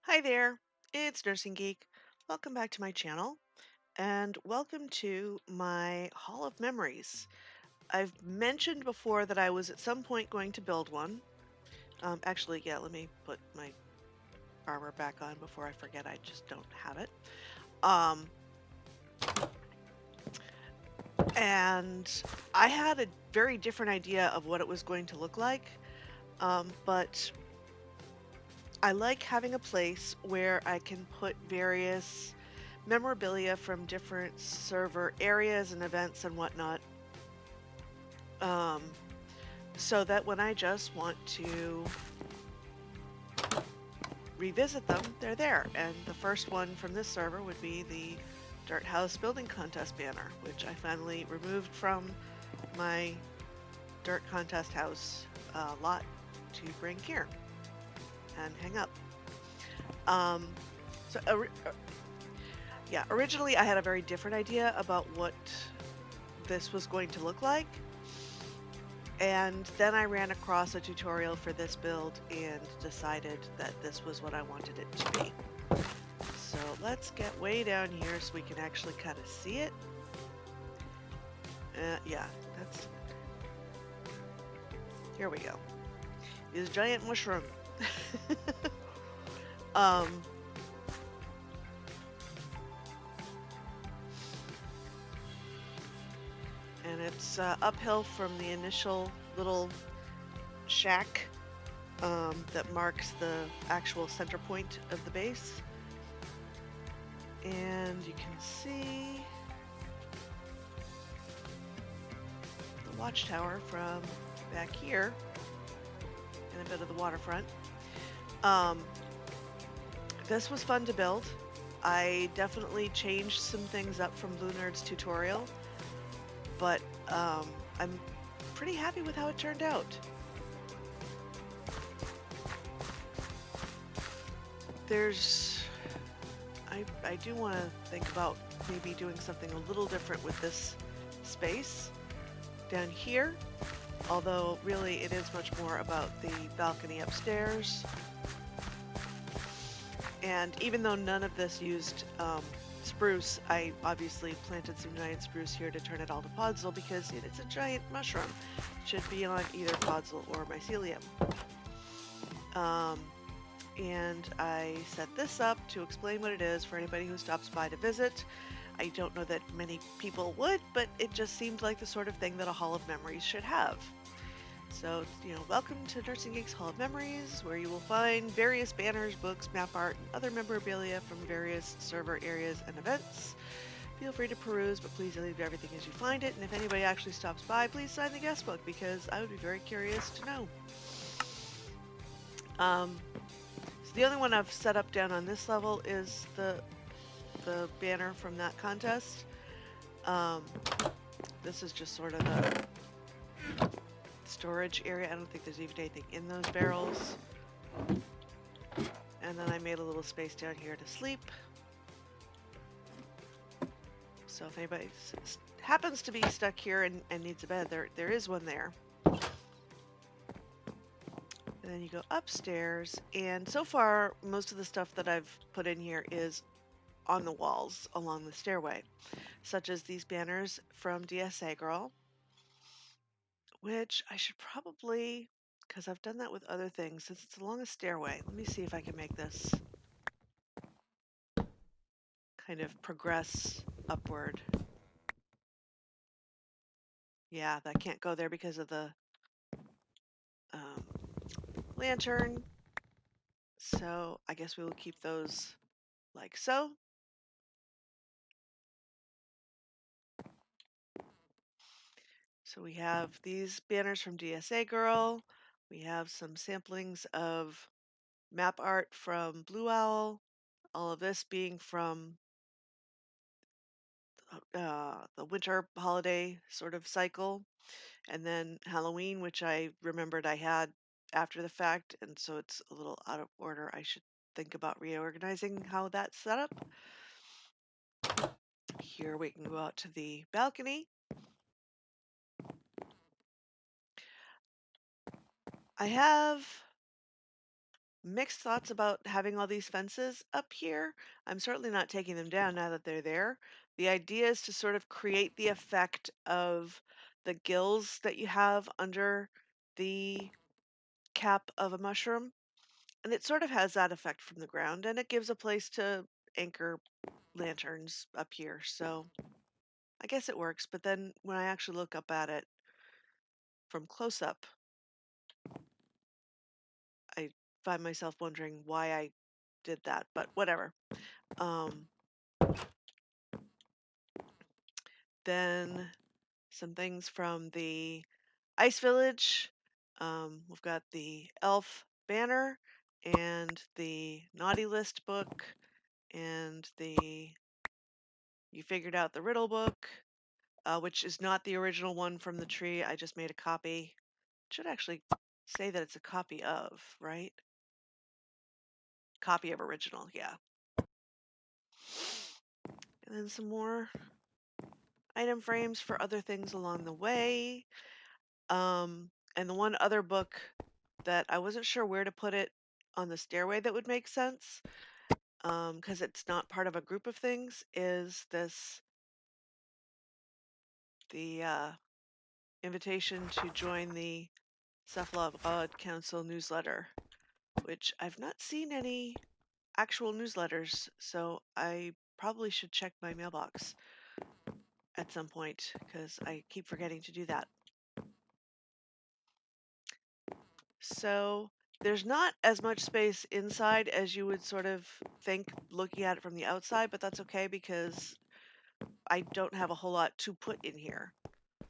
Hi there, it's Nursing Geek. Welcome back to my channel and welcome to my Hall of Memories. I've mentioned before that I was at some point going to build one. Actually, yeah, let me put my armor back on before I forget. I just don't have it. Um, and I had a very different idea of what it was going to look like, but I like having a place where I can put various memorabilia from different server areas and events and whatnot, um, so that when I just want to revisit them, they're there. And the first one from this server would be the Dirt House Building Contest banner, which I finally removed from my Dirt Contest House lot to bring here and hang up. Um, so, yeah, originally I had a very different idea about what this was going to look like. And then I ran across a tutorial for this build and decided that this was what I wanted it to be. So let's get way down here so we can actually kind of see it. Yeah, that's, here we go. Is giant mushroom. um, and it's uphill from the initial little shack that marks the actual center point of the base. And you can see the watchtower from back here and a bit of the waterfront. Um, this was fun to build. I definitely changed some things up from Blue Nerd's tutorial, but I'm pretty happy with how it turned out. I do want to think about maybe doing something a little different with this space down here, although really it is much more about the balcony upstairs. And even though none of this used spruce, I obviously planted some giant spruce here to turn it all to podzol because it's a giant mushroom. It should be on either podzol or mycelium. And I set this up to explain what it is for anybody who stops by to visit. I don't know that many people would, but it just seemed like the sort of thing that a Hall of Memories should have. So, welcome to Nursing Geek's Hall of Memories, where you will find various banners, books, map art, and other memorabilia from various server areas and events. Feel free to peruse, but please leave everything as you find it. And if anybody actually stops by, please sign the guest book because I would be very curious to know. So the only one I've set up down on this level is the banner from that contest. This is just sort of the storage area. I don't think there's even anything in those barrels. And then I made a little space down here to sleep. So if anybody happens to be stuck here and needs a bed, there is one there. And then you go upstairs, and so far, most of the stuff that I've put in here is on the walls along the stairway, such as these banners from DSA Girl, which I should probably, because I've done that with other things, since it's along a stairway. Let me see if I can make this kind of progress upward. Yeah, that can't go there because of the um, lantern. So I guess we will keep those like so. So we have these banners from DSA Girl. We have some samplings of map art from Blue Owl. All of this being from the winter holiday sort of cycle. And then Halloween, which I remembered I had after the fact. And so it's a little out of order. I should think about reorganizing how that's set up. Here we can go out to the balcony. I have mixed thoughts about having all these fences up here. I'm certainly not taking them down now that they're there. The idea is to sort of create the effect of the gills that you have under the cap of a mushroom. And it sort of has that effect from the ground, and it gives a place to anchor lanterns up here. So I guess it works. But then when I actually look up at it from close up, I find myself wondering why I did that, but whatever. Um, then some things from the Ice Village. We've got the elf banner and the naughty list book and the you figured out the riddle book, which is not the original one from the tree. I just made a copy. Should actually say that it's a copy of, right? Copy of original, yeah. And then some more item frames for other things along the way. And the one other book that I wasn't sure where to put it on the stairway that would make sense, because it's not part of a group of things, is the invitation to join the Cephalopod Council newsletter, which I've not seen any actual newsletters, so I probably should check my mailbox at some point because I keep forgetting to do that. So there's not as much space inside as you would sort of think looking at it from the outside, but that's okay because I don't have a whole lot to put in here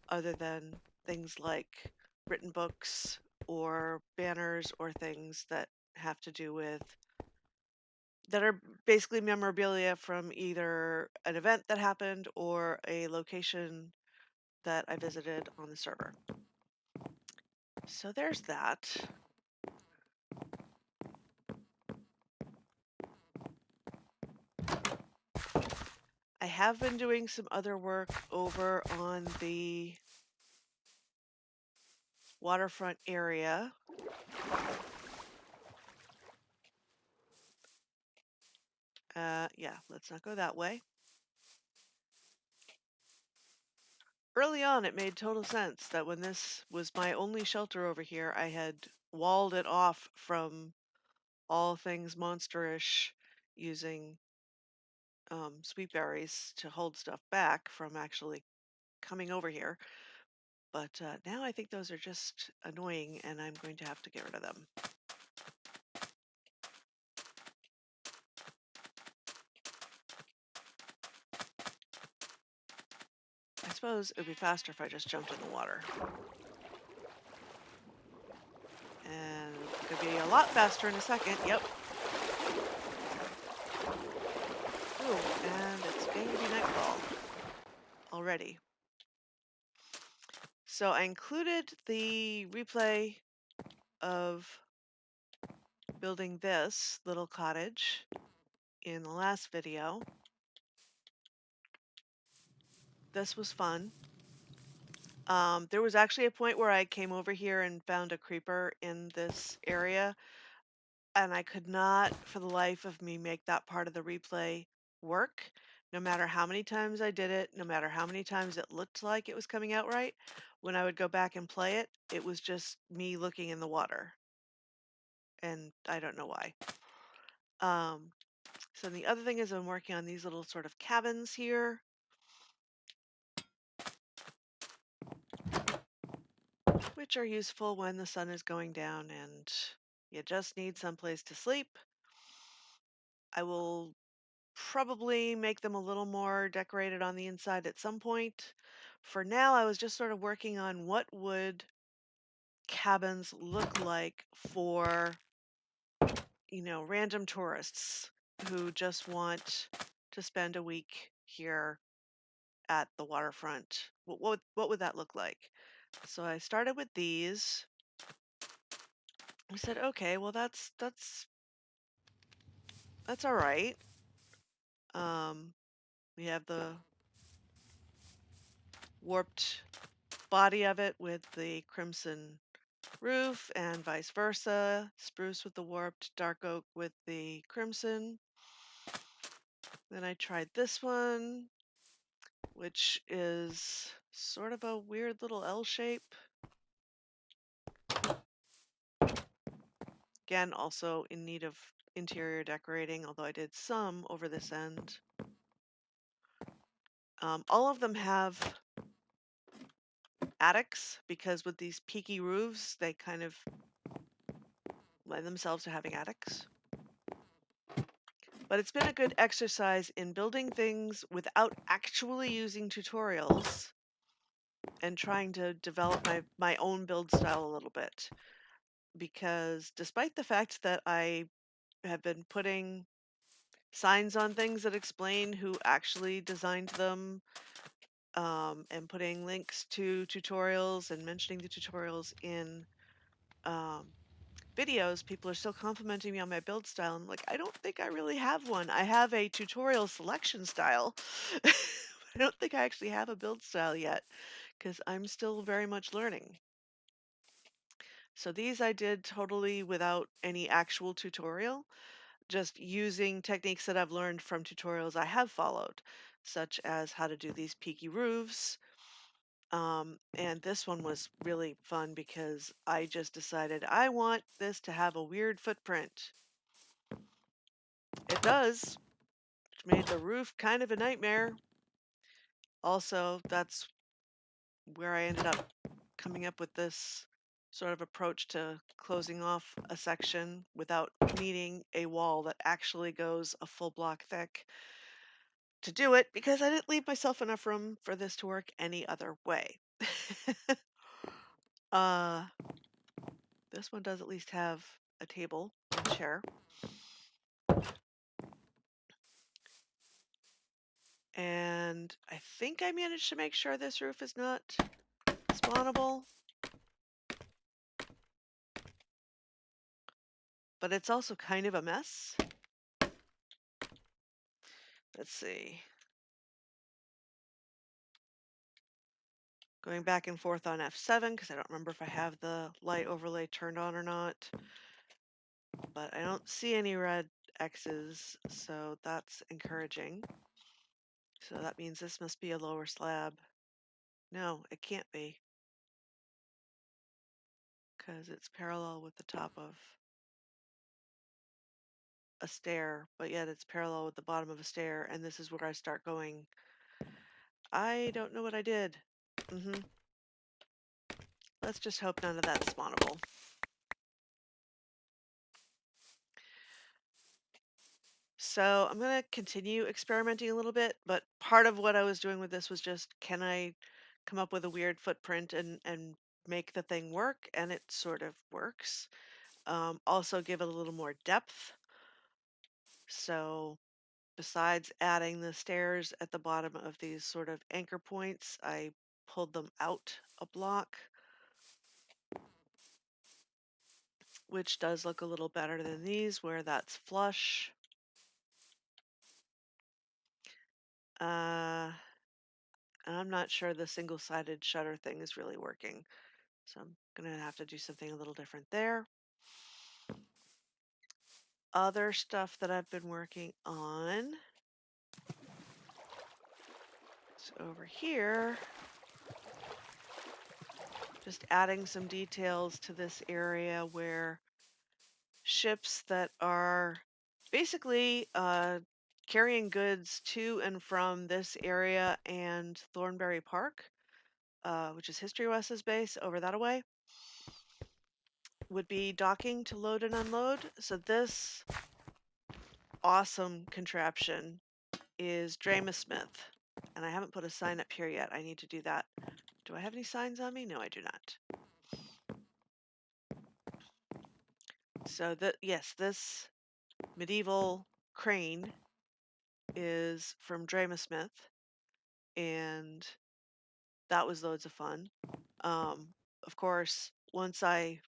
other than things like written books or banners or things that have to do with that are basically memorabilia from either an event that happened or a location that I visited on the server. So there's that. I have been doing some other work over on the waterfront area. Yeah, let's not go that way. Early on, it made total sense that when this was my only shelter over here, I had walled it off from all things monsterish using sweet berries to hold stuff back from actually coming over here. But now I think those are just annoying and I'm going to have to get rid of them. I suppose it would be faster if I just jumped in the water. And it could be a lot faster in a second. Yep. Ooh, and it's going to be nightfall already. So I included the replay of building this little cottage in the last video. This was fun. There was actually a point where I came over here and found a creeper in this area, and I could not, for the life of me, make that part of the replay work. No matter how many times I did it, no matter how many times it looked like it was coming out right, when I would go back and play it, it was just me looking in the water. And I don't know why. Um, so the other thing is I'm working on these little sort of cabins here, which are useful when the sun is going down and you just need someplace to sleep. I will probably make them a little more decorated on the inside at some point. For now, I was just sort of working on what would cabins look like for, random tourists who just want to spend a week here at the waterfront. What would that look like? So I started with these. I said, okay, well that's all right. Um, we have the warped body of it with the crimson roof and vice versa. Spruce with the warped, dark oak with the crimson. Then I tried this one, which is sort of a weird little L shape. Again, also in need of interior decorating, although I did some over this end. All of them have attics because with these peaky roofs, they kind of lend themselves to having attics. But it's been a good exercise in building things without actually using tutorials and trying to develop my own build style a little bit. Because despite the fact that I have been putting signs on things that explain who actually designed them, and putting links to tutorials and mentioning the tutorials in um, videos, people are still complimenting me on my build style. I'm like, I don't think I really have one. I have a tutorial selection style. I don't think I actually have a build style yet because I'm still very much learning. So these I did totally without any actual tutorial, just using techniques that I've learned from tutorials I have followed, such as how to do these peaky roofs. And this one was really fun because I just decided I want this to have a weird footprint. It does, which made the roof kind of a nightmare. Also, that's where I ended up coming up with this sort of approach to closing off a section without needing a wall that actually goes a full block thick to do it because I didn't leave myself enough room for this to work any other way. uh, this one does at least have a table and chair. And I think I managed to make sure this roof is not spawnable, but it's also kind of a mess. Let's see. Going back and forth on F7 because I don't remember if I have the light overlay turned on or not, but I don't see any red X's, so that's encouraging. So that means this must be a lower slab. No, it can't be because it's parallel with the top of a stair, but yet it's parallel with the bottom of a stair, and this is where I start going. I don't know what I did. Let's just hope none of that's spawnable. So I'm going to continue experimenting a little bit, but part of what I was doing with this was just, can I come up with a weird footprint and make the thing work? And it sort of works. Also give it a little more depth. So besides adding the stairs at the bottom of these sort of anchor points, I pulled them out a block, which does look a little better than these where that's flush. Uh, and I'm not sure the single-sided shutter thing is really working. So I'm gonna have to do something a little different there. Other stuff that I've been working on. So over here, just adding some details to this area where ships that are basically carrying goods to and from this area and Thornberry Park, which is History West's base over that way, would be docking to load and unload. So this awesome contraption is Smith. And I haven't put a sign up here yet. I need to do that. Do I have any signs on me? No, I do not. So yes, this medieval crane is from Smith, and that was loads of fun. Of course, once I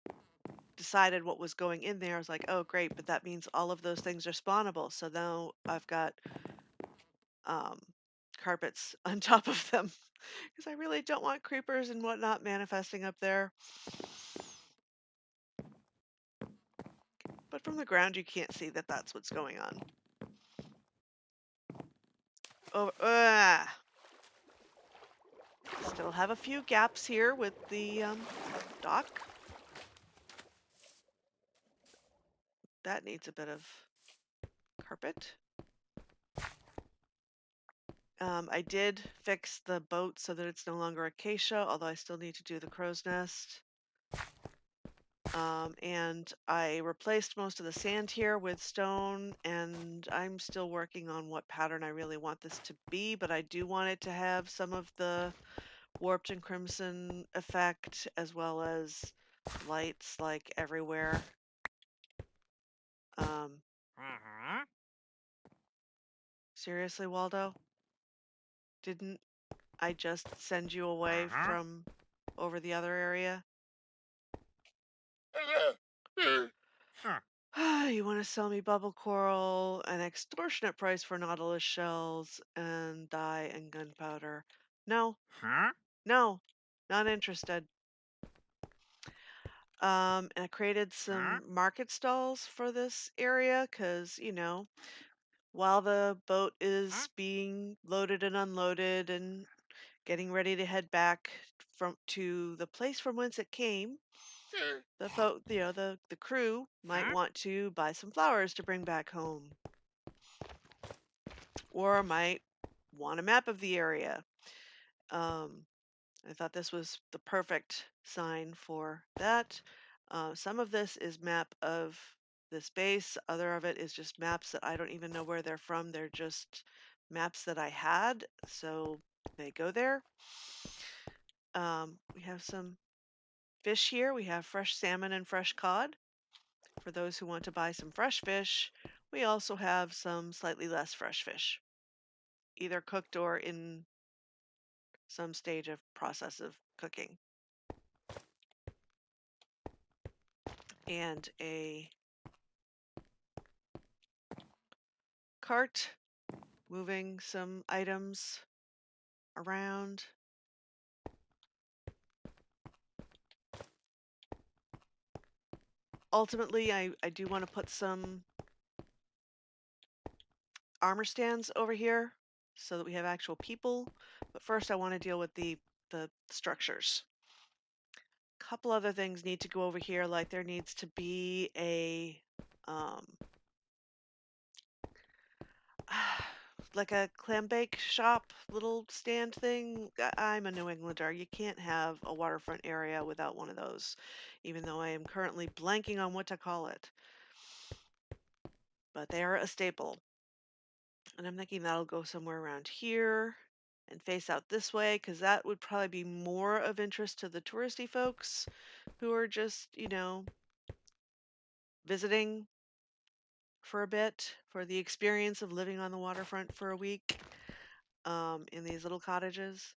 decided what was going in there, I was like, oh, great, but that means all of those things are spawnable. So now I've got um, carpets on top of them because I really don't want creepers and whatnot manifesting up there. But from the ground, you can't see that that's what's going on. Oh, still have a few gaps here with the dock. That needs a bit of carpet. I did fix the boat so that it's no longer acacia, although I still need to do the crow's nest. And I replaced most of the sand here with stone, and I'm still working on what pattern I really want this to be, but I do want it to have some of the warped and crimson effect, as well as lights like everywhere. Um, seriously, Waldo? Didn't I just send you away from over the other area? You want to sell me bubble coral, an extortionate price for nautilus shells, and dye and gunpowder. No, no, not interested. And I created some market stalls for this area because, while the boat is being loaded and unloaded and getting ready to head back from to the place from whence it came, the crew might want to buy some flowers to bring back home, or might want a map of the area. Um, I thought this was the perfect sign for that. Some of this is map of this base. Other of it is just maps that I don't even know where they're from. They're just maps that I had, so they go there. We have some fish here. We have fresh salmon and fresh cod. For those who want to buy some fresh fish, we also have some slightly less fresh fish, either cooked or in some stage of process of cooking. And a cart moving some items around. Ultimately, I do want to put some armor stands over here so that we have actual people. But first I want to deal with the structures. A couple other things need to go over here, like there needs to be a like a clam bake shop little stand thing. I'm a New Englander. You can't have a waterfront area without one of those, even though I am currently blanking on what to call it. But they are a staple. And I'm thinking that'll go somewhere around here and face out this way, because that would probably be more of interest to the touristy folks who are just, visiting for a bit for the experience of living on the waterfront for a week in these little cottages,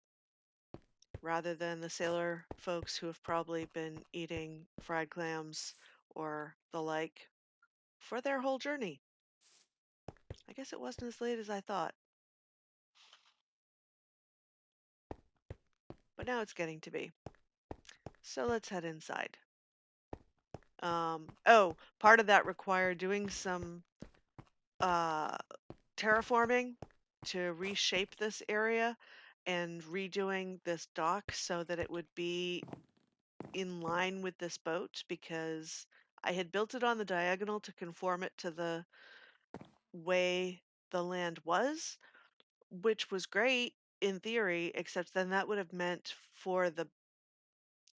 rather than the sailor folks who have probably been eating fried clams or the like for their whole journey. I guess it wasn't as late as I thought, but now it's getting to be. So let's head inside. Oh, part of that required doing some uh, terraforming to reshape this area and redoing this dock so that it would be in line with this boat, because I had built it on the diagonal to conform it to the way the land was, which was great in theory, except then that would have meant for the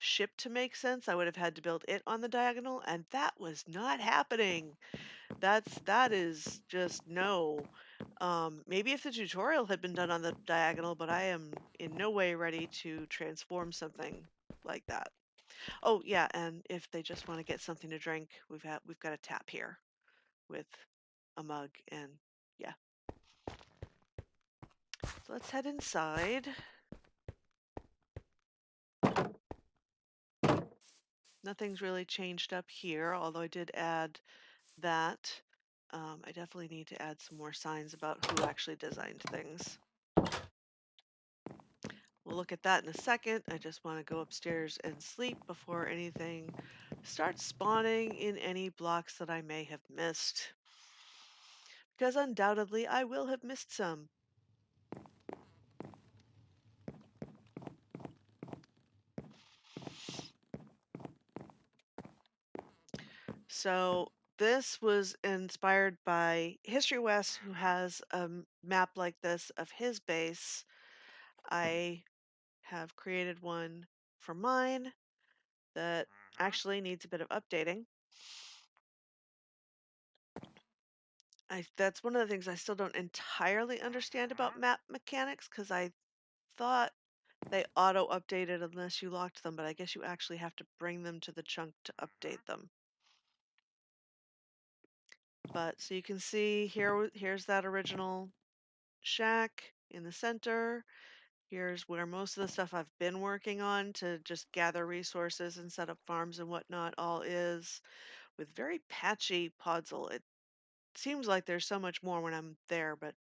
ship to make sense, I would have had to build it on the diagonal, and that was not happening. That is just no. Maybe if the tutorial had been done on the diagonal, but I am in no way ready to transform something like that. Oh yeah, and if they just want to get something to drink, we've got a tap here with a mug, and yeah. So let's head inside. Nothing's really changed up here, although I did add that. I definitely need to add some more signs about who actually designed things. We'll look at that in a second. I just want to go upstairs and sleep before anything start spawning in any blocks that I may have missed, because undoubtedly I will have missed some. So this was inspired by History West, who has a map like this of his base. I have created one for mine that actually needs a bit of updating. That's one of the things I still don't entirely understand about map mechanics, because I thought they auto-updated unless you locked them, but I guess you actually have to bring them to the chunk to update them. But so you can see here's that original shack in the center. Here's where most of the stuff I've been working on to just gather resources and set up farms and whatnot all is, with very patchy podzol. It seems like there's so much more when I'm there, but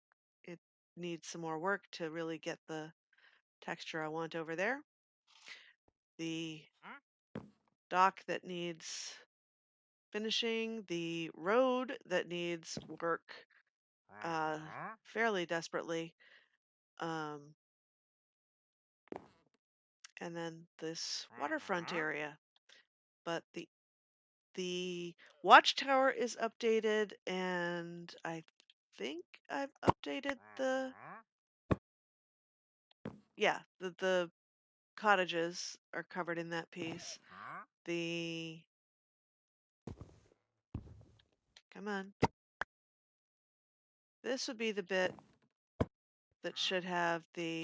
it needs some more work to really get the texture I want over there. The dock that needs finishing, the road that needs work uh, fairly desperately, um, and then this waterfront area. But the watchtower is updated, and I think I've updated yeah, the cottages are covered in that piece. The Come on. This would be the bit that should have the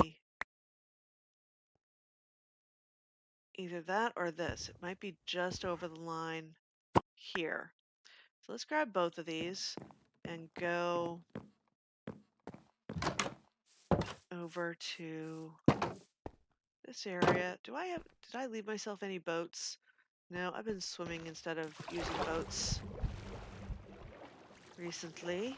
either that or this. It might be just over the line here. So let's grab both of these and go over to this area. Did I leave myself any boats? No, I've been swimming instead of using boats recently.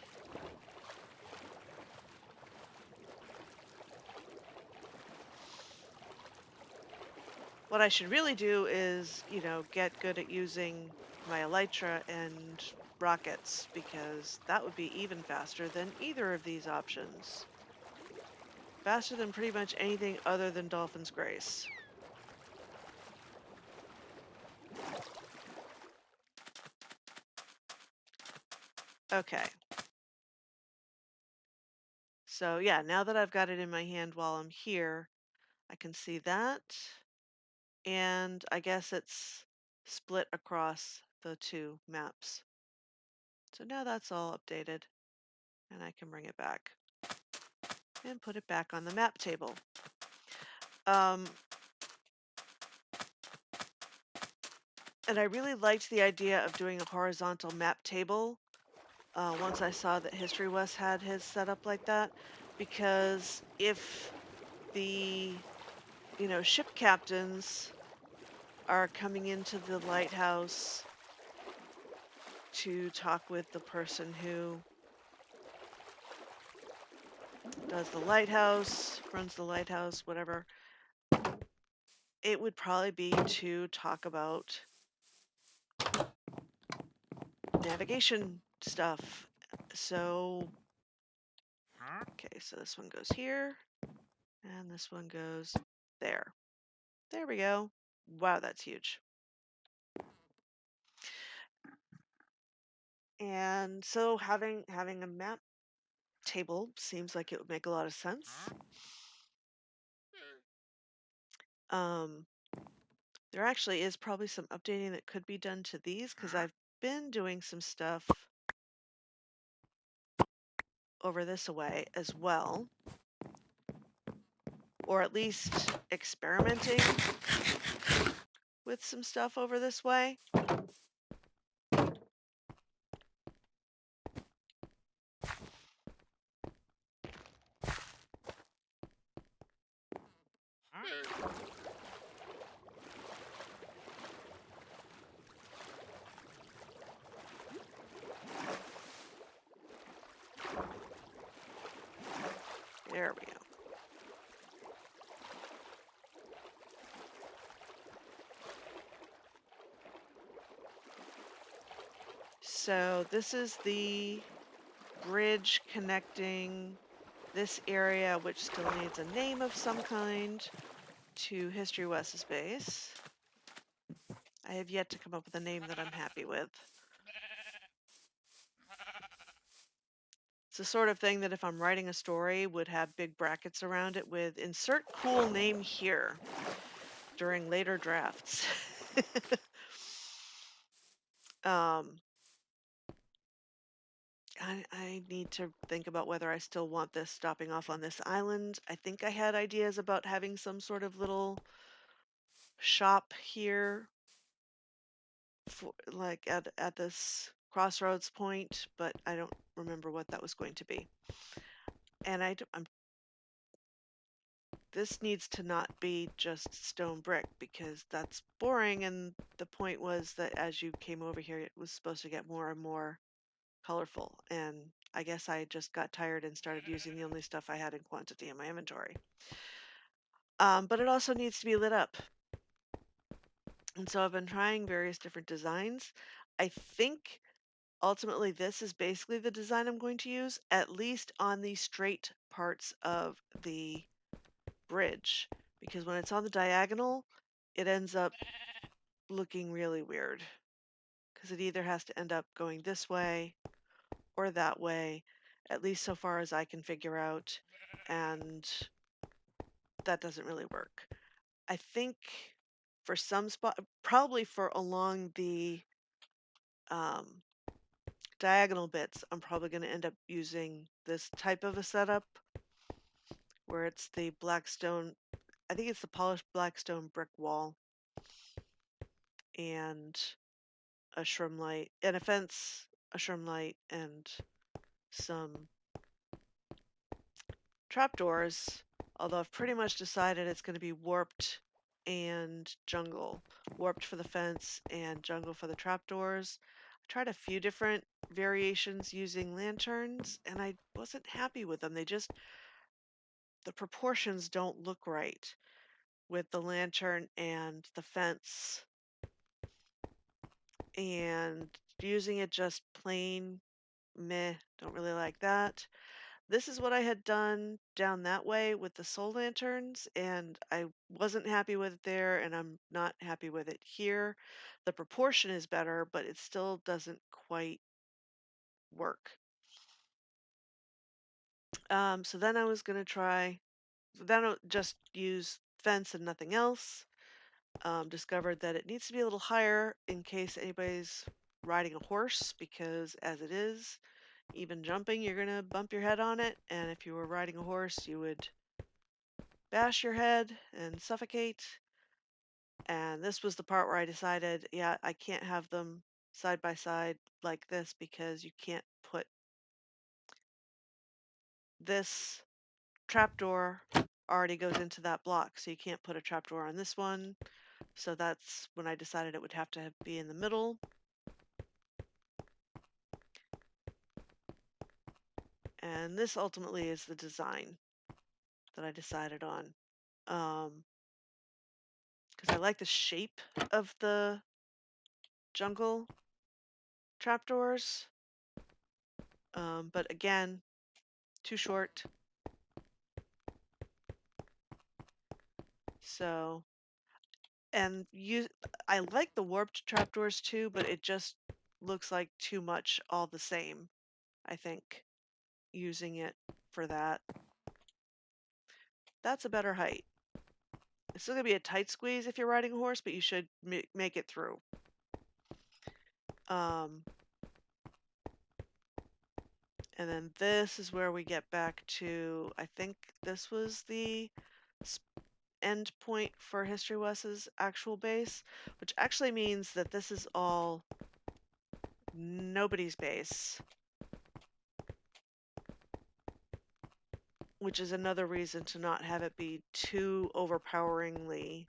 What I should really do is, get good at using my elytra and rockets, because that would be even faster than either of these options. Faster than pretty much anything other than Dolphin's Grace. Okay. So yeah, now that I've got it in my hand while I'm here, I can see that. And I guess it's split across the two maps. So now that's all updated, and I can bring it back and put it back on the map table. And I really liked the idea of doing a horizontal map table once I saw that History West had his set up like that, because if the, ship captains are coming into the lighthouse to talk with the person who does the lighthouse, runs the lighthouse, whatever, it would probably be to talk about navigation stuff. So, okay, so this one goes here, and this one goes there. There we go. Wow, that's huge. And so having a map table seems like it would make a lot of sense. Um, there actually is probably some updating that could be done to these, because I've been doing some stuff over this way as well, or at least experimenting with some stuff over this way. There we go. So this is the bridge connecting this area, which still needs a name of some kind, to History West's base. I have yet to come up with a name that I'm happy with. It's the sort of thing that if I'm writing a story would have big brackets around it with insert cool name here during later drafts. um, I need to think about whether I still want this stopping off on this island. I think I had ideas about having some sort of little shop here for like at this crossroads point, but I don't remember what that was going to be. And this needs to not be just stone brick because that's boring. And the point was that as you came over here, it was supposed to get more and more colorful. And I guess I just got tired and started using the only stuff I had in quantity in my inventory. But it also needs to be lit up. And so I've been trying various different designs. I think ultimately this is basically the design I'm going to use, at least on the straight parts of the bridge, because when it's on the diagonal, it ends up looking really weird because it either has to end up going this way or that way, at least so far as I can figure out, and that doesn't really work. I think for some spot, probably for along the um, diagonal bits, I'm probably going to end up using this type of a setup where it's the black stone, I think it's the polished black stone brick wall and a shroom light and a fence, a shroom light, and some trapdoors, although I've pretty much decided it's going to be warped and jungle. Warped for the fence and jungle for the trapdoors. I tried a few different variations using lanterns and I wasn't happy with them. The proportions don't look right with the lantern and the fence. And using it just plain, meh, don't really like that. This is what I had done down that way with the soul lanterns, and I wasn't happy with it there, and I'm not happy with it here. The proportion is better, but it still doesn't quite work. So then I was going to try, then I'll just use fence and nothing else. Discovered that it needs to be a little higher in case anybody's riding a horse, because as it is, even jumping, you're going to bump your head on it, and if you were riding a horse, you would bash your head and suffocate. And this was the part where I decided, yeah, I can't have them side by side like this because you can't put this trapdoor already goes into that block, so you can't put a trapdoor on this one. So that's when I decided it would have to be in the middle. And this ultimately is the design that I decided on. Because I like the shape of the jungle trapdoors. But again, too short. So, and I like the warped trapdoors too, but it just looks like too much all the same, I think, using it for that. That's a better height. It's still gonna be a tight squeeze if you're riding a horse, but you should make it through. Um, and then this is where we get back to, I think this was the end point for History West's actual base, which actually means that this is all nobody's base, which is another reason to not have it be too overpoweringly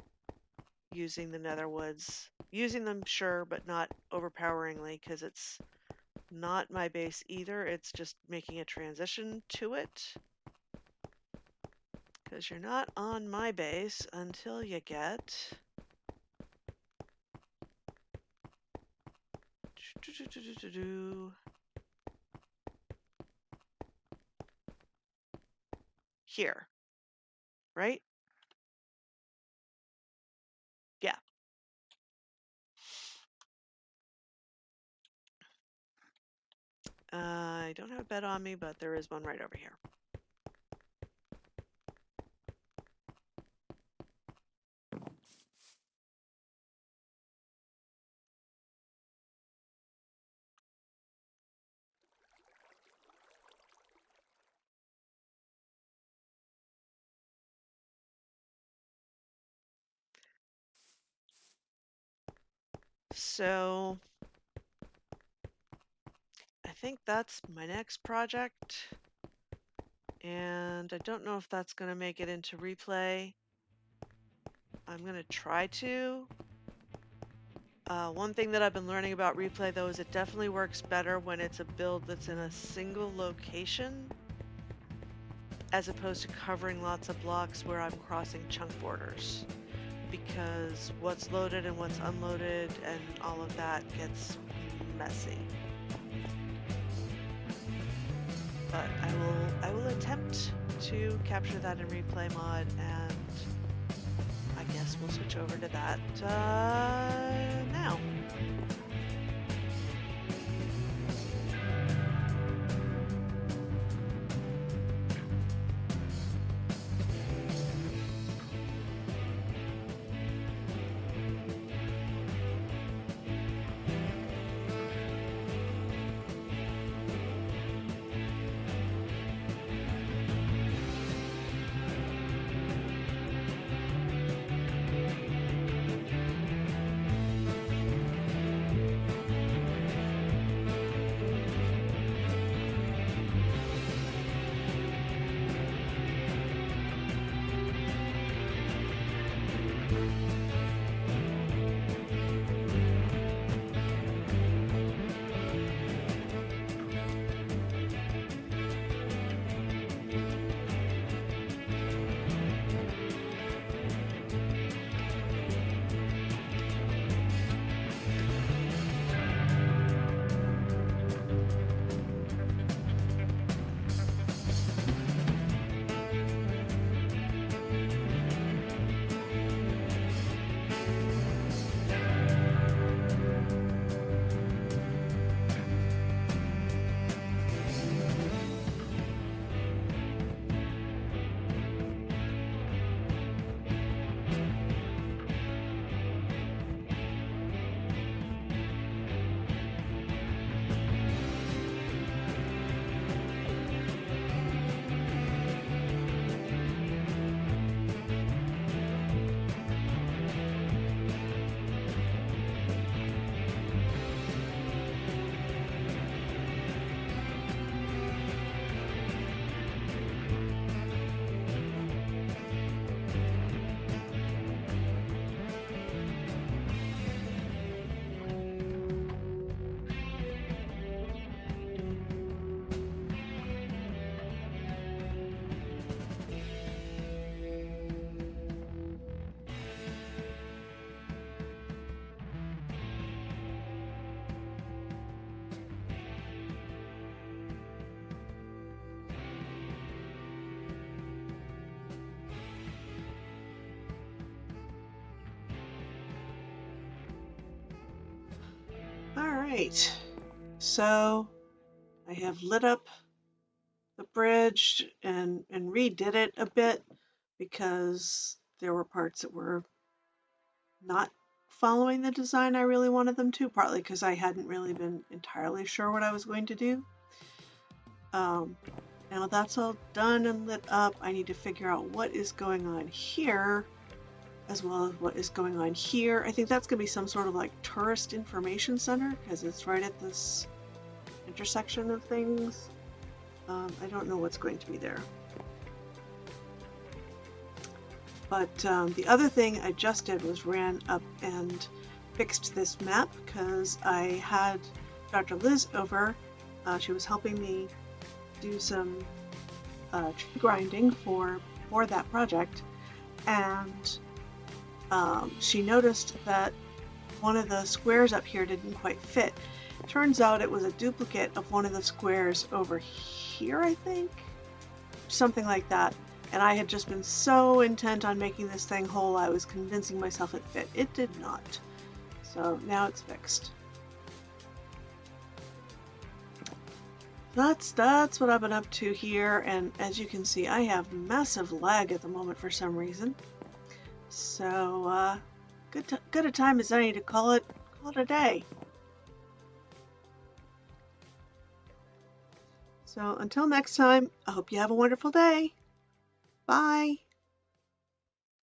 using the netherwoods. Using them, sure, but not overpoweringly, because it's not my base either. It's just making a transition to it. Because you're not on my base until you get Here, right? Yeah. I don't have a bed on me, but there is one right over here. So I think that's my next project. And I don't know if that's going to make it into replay. I'm going to try to. One thing that I've been learning about replay, though, is it definitely works better when it's a build that's in a single location as opposed to covering lots of blocks where I'm crossing chunk borders. Because what's loaded and what's unloaded and all of that gets messy. But I will attempt to capture that in replay mod, and I guess we'll switch over to that now. All right, so I have lit up the bridge and redid it a bit because there were parts that were not following the design I really wanted them to, partly because I hadn't really been entirely sure what I was going to do. Now that's all done and lit up, I need to figure out what is going on here as well as what is going on here. I think that's going to be some sort of like tourist information center because it's right at this intersection of things. I don't know what's going to be there. But the other thing I just did was ran up and fixed this map because I had Dr. Liz over. She was helping me do some tree grinding for that project, and she noticed that one of the squares up here didn't quite fit, Turns out it was a duplicate of one of the squares over here, I think? Something like that. And I had just been so intent on making this thing whole, I was convincing myself it fit. It did not. So now it's fixed. That's what I've been up to here, and as you can see, I have massive lag at the moment for some reason. So good a time as any to call it a day. So until next time, I hope you have a wonderful day. Bye.